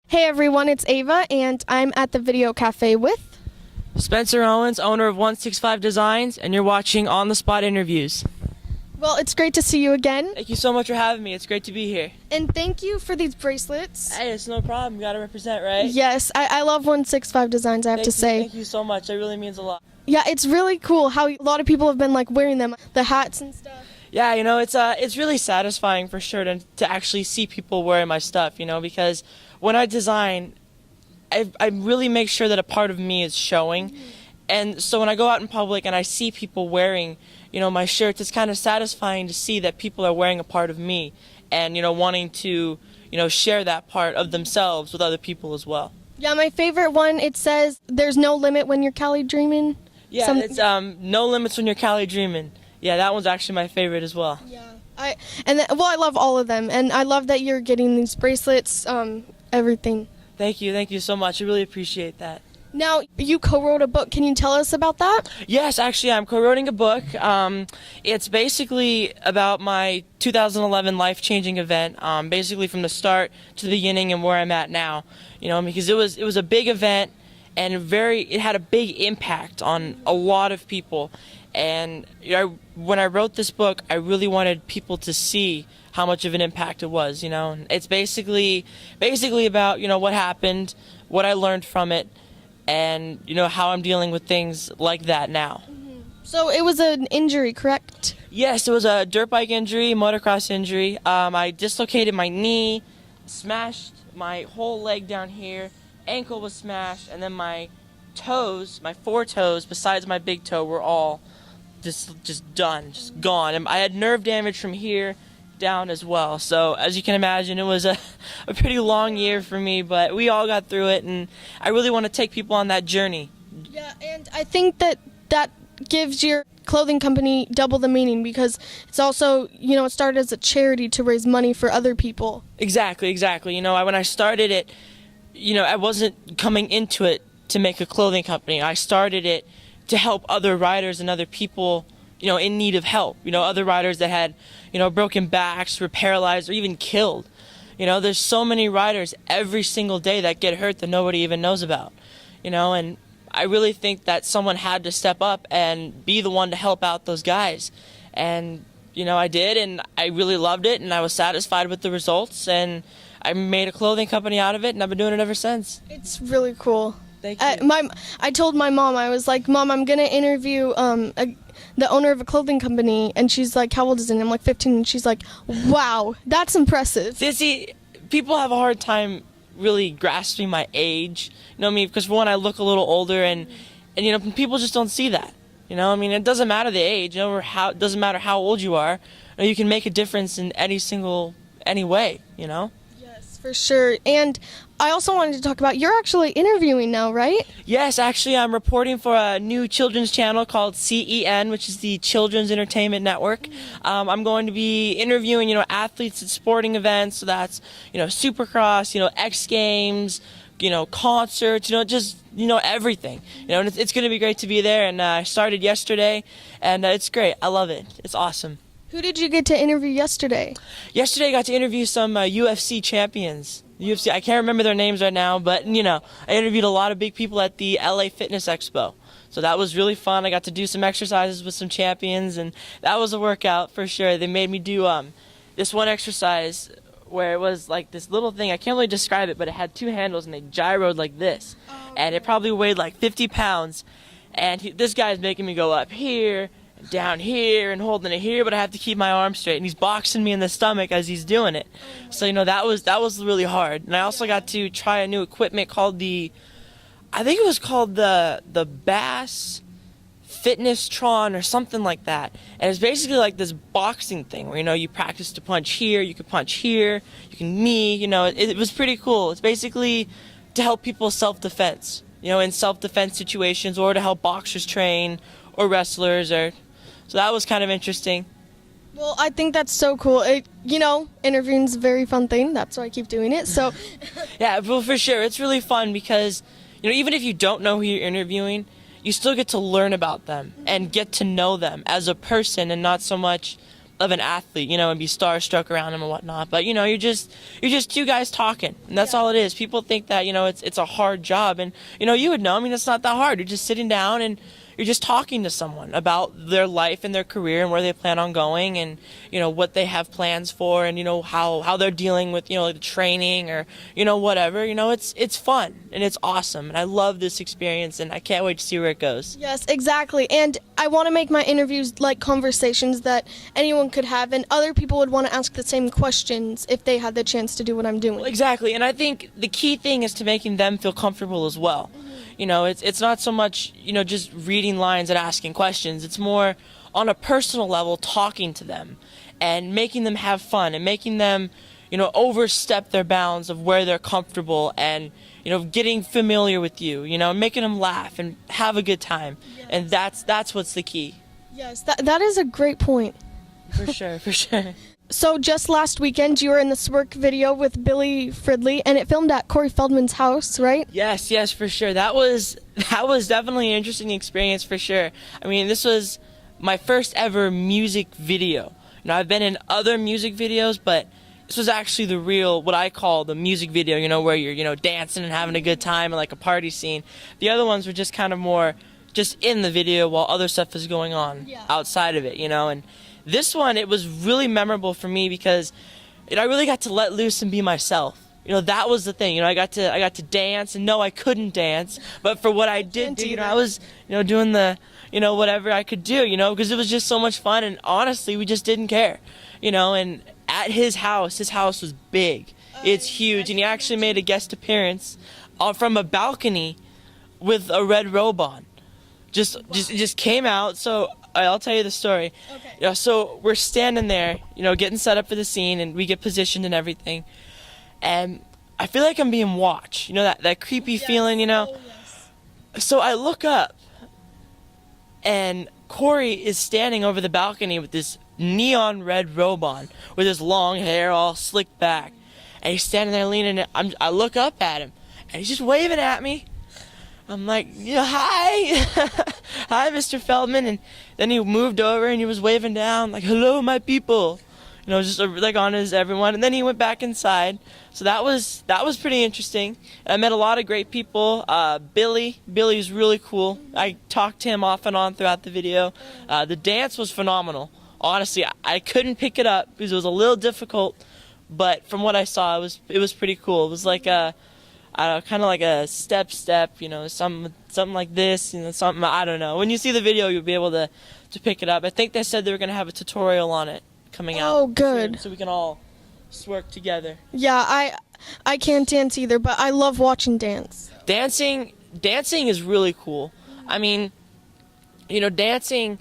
Hey everyone, it's Ava, and I'm at the Video Cafe with Spencer Owens, owner of 165 Designs, and you're watching On the Spot Interviews. Well, it's great to see you again. Thank you so much for having me. It's great to be here. And thank you for these bracelets. Hey, it's no problem. You gotta represent, right? Yes, I love 165 Designs, I have to say. Thank you so much. It really means a lot. Yeah, it's really cool how a lot of people have been like wearing them, the hats and stuff. Yeah, it's really satisfying for sure to actually see people wearing my stuff, because when I design, I really make sure that a part of me is showing. Mm-hmm. And so when I go out in public and I see people wearing, my shirts, it's kind of satisfying to see that people are wearing a part of me and, wanting to, share that part of themselves with other people as well. Yeah, my favorite one, it says, "There's no limit when you're Cali dreaming." Yeah, it's no limits when you're Cali dreaming. Yeah, that one's actually my favorite as well. Yeah, I love all of them, and I love that you're getting these bracelets, everything. Thank you so much. I really appreciate that. Now, you co-wrote a book. Can you tell us about that? Yes, actually, I'm co-writing a book. It's basically about my 2011 life-changing event, basically from the start to the beginning and where I'm at now. Because it was a big event, and it had a big impact on a lot of people. And when I wrote this book, I really wanted people to see how much of an impact it was. And it's basically about what happened, what I learned from it, and how I'm dealing with things like that now. Mm-hmm. So it was an injury, correct? Yes, it was a dirt bike injury, motocross injury. I dislocated my knee, smashed my whole leg down here, ankle was smashed, and then my toes, my 4 toes, besides my big toe, were all just done, just gone. And I had nerve damage from here down as well. So as you can imagine, it was a pretty long year for me, but we all got through it, and I really want to take people on that journey. Yeah, and I think that gives your clothing company double the meaning, because it's also, it started as a charity to raise money for other people. Exactly. When I started it, I wasn't coming into it to make a clothing company. I started it to help other riders and other people, in need of help. Other riders that had, broken backs, were paralyzed, or even killed. There's so many riders every single day that get hurt that nobody even knows about. And I really think that someone had to step up and be the one to help out those guys. And, I did, and I really loved it, and I was satisfied with the results, and I made a clothing company out of it, and I've been doing it ever since. It's really cool. Thank you. I told my mom, I was like, "Mom, I'm going to interview the owner of a clothing company," and she's like, "How old is he?" And I'm like, 15, and she's like, "Wow, that's impressive." See, people have a hard time really grasping my age, because for one, I look a little older, and people just don't see that. It doesn't matter the age, or it doesn't matter how old you are. You can make a difference in any way. Yes, for sure. And I also wanted to talk about, you're actually interviewing now, right? Yes, actually, I'm reporting for a new children's channel called CEN, which is the Children's Entertainment Network. I'm going to be interviewing, athletes at sporting events. So that's, Supercross, X Games, concerts, just, everything. And it's going to be great to be there. And I started yesterday, and it's great. I love it. It's awesome. Who did you get to interview yesterday? Yesterday, I got to interview some UFC champions. UFC, I can't remember their names right now, but, I interviewed a lot of big people at the LA Fitness Expo. So that was really fun. I got to do some exercises with some champions, and that was a workout for sure. They made me do this one exercise where it was like this little thing. I can't really describe it, but it had 2 handles, and they gyroed like this. And it probably weighed like 50 pounds. And this guy's making me go up here, down here, and holding it here, but I have to keep my arm straight, and he's boxing me in the stomach as he's doing it. So that was really hard. And I also got to try a new equipment called the Bass Fitness Tron or something like that. And it's basically like this boxing thing where you practice to punch here, you can punch here, you can knee. It was pretty cool. It's basically to help people self-defense, in self-defense situations, or to help boxers train, or wrestlers, so that was kind of interesting. Well, I think that's so cool. Interviewing's a very fun thing. That's why I keep doing it. So, yeah, well, for sure, it's really fun because, even if you don't know who you're interviewing, you still get to learn about them and get to know them as a person, and not so much of an athlete, you know, and be starstruck around him and whatnot. But you know, you're just two guys talking, and that's all it is. People think that, you know, it's a hard job, and you know, you would know. I mean, it's not that hard. You're just sitting down and you're just talking to someone about their life and their career and where they plan on going, and you know, what they have plans for, and you know, how they're dealing with, you know, like the training, or you know, whatever. You know, it's fun and it's awesome, and I love this experience, and I can't wait to see where it goes. Yes, exactly. And I want to make my interviews like conversations that anyone could have, and other people would want to ask the same questions if they had the chance to do what I'm doing. Well, exactly, and I think the key thing is to making them feel comfortable as well. You know, it's not so much, you know, just reading lines and asking questions. It's more on a personal level, talking to them and making them have fun and making them, you know, overstep their bounds of where they're comfortable, and you know, getting familiar with you, you know, making them laugh and have a good time. Yes. And that's what's the key. Yes, that is a great point. For sure, for sure. So just last weekend, you were in this work video with Billy Fridley, and it filmed at Corey Feldman's house, right? Yes, for sure. That was definitely an interesting experience, for sure. I mean, this was my first ever music video. You know, I've been in other music videos, but this was actually the real, what I call the music video, you know, where you're, you know, dancing and having a good time and like a party scene. The other ones were just kind of more just in the video while other stuff is going on outside of it, you know. And this one, it was really memorable for me because I really got to let loose and be myself. You know, that was the thing. You know, I got to dance, and no, I couldn't dance, but for what I did do, you know, I was, you know, doing the, you know, whatever I could do, you know, because it was just so much fun, and honestly, we just didn't care, you know. And at his house was big. It's huge, and he actually made a guest appearance from a balcony with a red robe on. Just came out. So I'll tell you the story. Okay. You know, so we're standing there, you know, getting set up for the scene, and we get positioned and everything. And I feel like I'm being watched. You know, that creepy feeling, you know? Oh, yes. So I look up, and Corey is standing over the balcony with this neon red robe on, with his long hair all slicked back. And he's standing there leaning, I look up at him, and he's just waving at me. I'm like, yeah, hi. Hi, Mr. Feldman. And then he moved over and he was waving down, like, hello, my people. You know, just like on his everyone. And then he went back inside. So that was pretty interesting. I met a lot of great people. Billy's really cool. I talked to him off and on throughout the video. The dance was phenomenal. Honestly, I couldn't pick it up because it was a little difficult. But from what I saw, it was pretty cool. It was like kind of like a step, you know, something like this, you know, something, I don't know. When you see the video, you'll be able to pick it up. I think they said they were going to have a tutorial on it coming out. Oh, good. So we can all work together. Yeah, I can't dance either, but I love watching dance. Dancing is really cool. I mean, you know, dancing,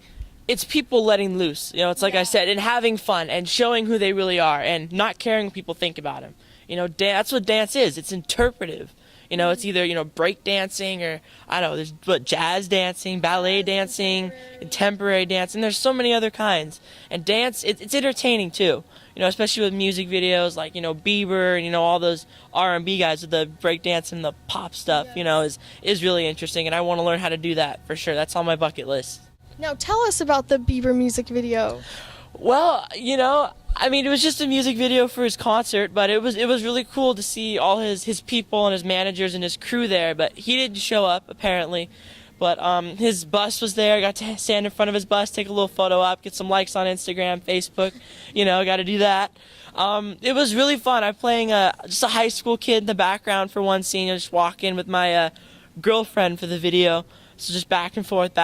it's people letting loose. You know, it's like I said, and having fun and showing who they really are and not caring what people think about them. You know, that's what dance is. It's interpretive. You know, it's either, you know, break dancing, or, I don't know, there's jazz dancing, ballet dancing, contemporary dancing. There's so many other kinds. And dance, it's entertaining too. You know, especially with music videos like, you know, Bieber and, you know, all those R&B guys with the break dance and the pop stuff, you know, is really interesting. And I want to learn how to do that for sure. That's on my bucket list. Now tell us about the Bieber music video. Well, you know, I mean, it was just a music video for his concert, but it was really cool to see all his people and his managers and his crew there. But he didn't show up, apparently. But his bus was there. I got to stand in front of his bus, take a little photo up, get some likes on Instagram, Facebook. You know, got to do that. It was really fun. I'm playing just a high school kid in the background for one scene. I just walk in with my girlfriend for the video. So just back and forth,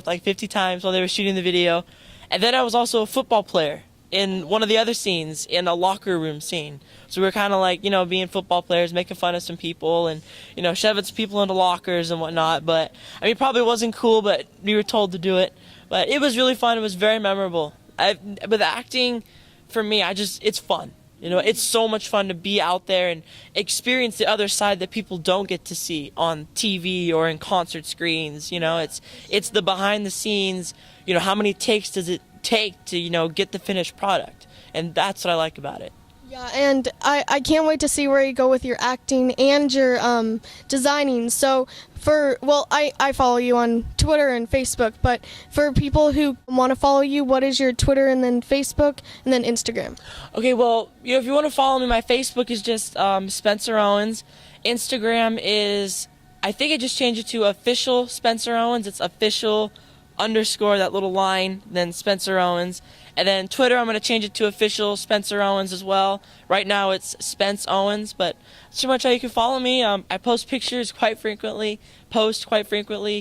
like 50 times while they were shooting the video. And then I was also a football player in one of the other scenes, in a locker room scene. So we were kind of like, you know, being football players, making fun of some people and, you know, shoving some people into lockers and whatnot. But, I mean, it probably wasn't cool, but we were told to do it. But it was really fun. It was very memorable. With acting, for me, it's fun. You know, it's so much fun to be out there and experience the other side that people don't get to see on TV or in concert screens. You know, it's the behind the scenes, you know, how many takes does it take to, you know, get the finished product. And that's what I like about it. Yeah, and I can't wait to see where you go with your acting and your designing. So I follow you on Twitter and Facebook, but for people who want to follow you, what is your Twitter and then Facebook and then Instagram? Okay, well, if you want to follow me, my Facebook is just Spencer Owens. Instagram is, I think I just changed it to official Spencer Owens. It's official underscore, that little line, then Spencer Owens. And then Twitter, I'm going to change it to official Spencer Owens as well. Right now it's Spence Owens, but that's pretty much how you can follow me. I post pictures quite frequently,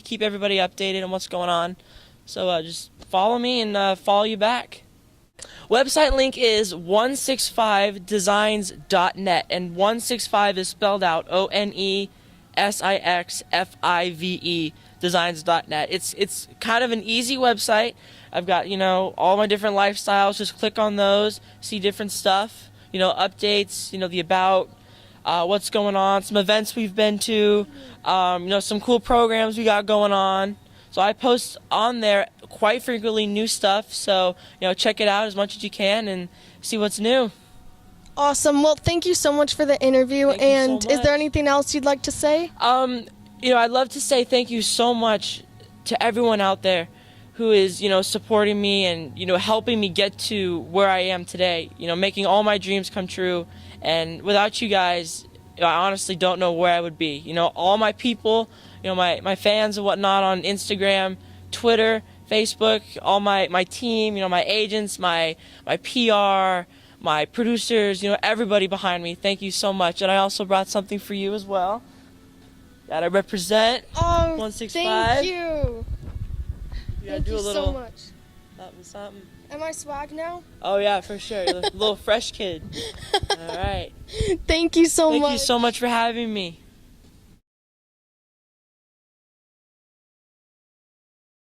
keep everybody updated on what's going on. So just follow me and follow you back. Website link is 165designs.net, and 165 is spelled out ONESIXFIVE, designs.net. It's kind of an easy website. I've got, all my different lifestyles. Just click on those, see different stuff, updates, the about, what's going on, some events we've been to, some cool programs we got going on. So I post on there quite frequently new stuff. So, check it out as much as you can and see what's new. Awesome. Well, thank you so much for the interview. Thank you And so is there much. anything else you'd like to say? I'd love to say thank you so much to everyone out there who is, supporting me and, helping me get to where I am today, making all my dreams come true. And without you guys, I honestly don't know where I would be. All my people, my fans and whatnot on Instagram, Twitter, Facebook, all my team, my agents, my PR, my producers, everybody behind me. Thank you so much. And I also brought something for you as well. Gotta represent 165. Thank you. You gotta Thank do you a little so much. something. Am I swag now? Oh yeah, for sure. You're a little fresh kid. All right. Thank you so much. Thank you so much for having me.